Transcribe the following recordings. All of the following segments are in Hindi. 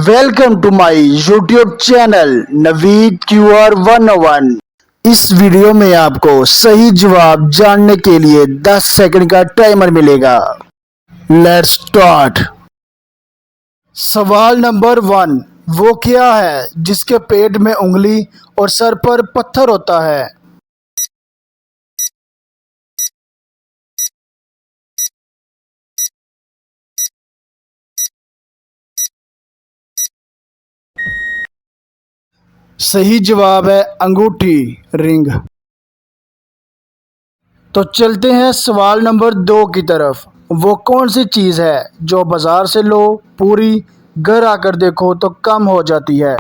Welcome to my YouTube channel Naveed QR 101। इस वीडियो में आपको सही जवाब जानने के लिए 10 सेकंड का टाइमर मिलेगा। Let's start. सवाल नंबर 1, वो क्या है जिसके पेट में उंगली और सर पर पत्थर होता है? सही जवाब है अंगूठी, रिंग। तो चलते हैं सवाल नंबर 2 की तरफ। वो कौन सी चीज़ है जो बाजार से लो पूरी, घर आकर देखो तो कम हो जाती है?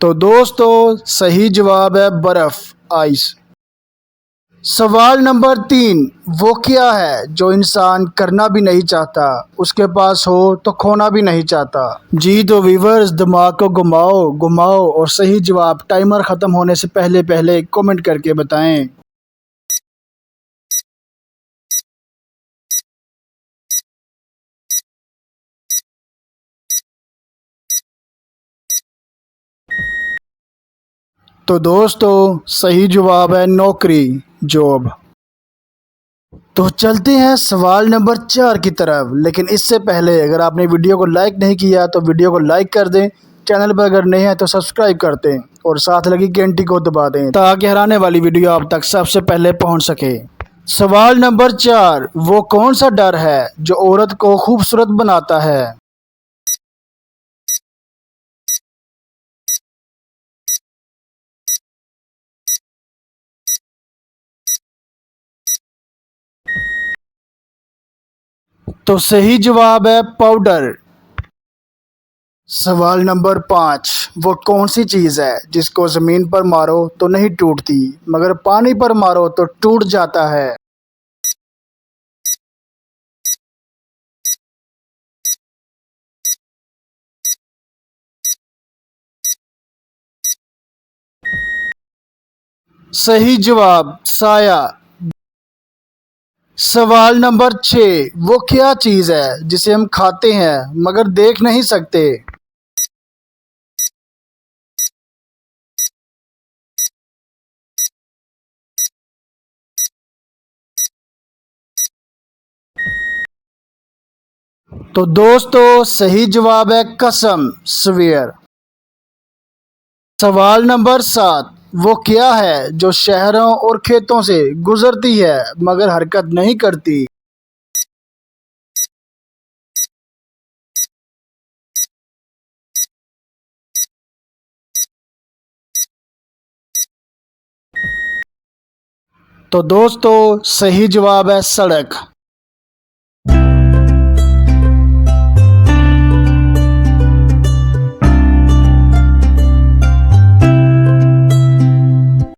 तो दोस्तों सही जवाब है बर्फ, आइस। सवाल नंबर 3, वो क्या है जो इंसान करना भी नहीं चाहता, उसके पास हो तो खोना भी नहीं चाहता? जी तो व्यूअर्स, दिमाग को घुमाओ घुमाओ और सही जवाब टाइमर ख़त्म होने से पहले पहले कमेंट करके बताएं। तो दोस्तों सही जवाब है नौकरी, जॉब। तो चलते हैं सवाल नंबर 4 की तरफ, लेकिन इससे पहले अगर आपने वीडियो को लाइक नहीं किया तो वीडियो को लाइक कर दें, चैनल पर अगर नए हैं तो सब्सक्राइब कर दें और साथ लगी घंटी को दबा दें ताकि हराने वाली वीडियो आप तक सबसे पहले पहुंच सके। सवाल नंबर 4, वो कौन सा डर है जो औरत को खूबसूरत बनाता है? तो सही जवाब है पाउडर। सवाल नंबर 5, वो कौन सी चीज़ है जिसको ज़मीन पर मारो तो नहीं टूटती मगर पानी पर मारो तो टूट जाता है? सही जवाब साया। सवाल नंबर 6, वो क्या चीज़ है जिसे हम खाते हैं मगर देख नहीं सकते? तो दोस्तों सही जवाब है कसम, स्वेयर। सवाल नंबर 7, वो क्या है जो शहरों और खेतों से गुजरती है मगर हरकत नहीं करती? तो दोस्तों सही जवाब है सड़क।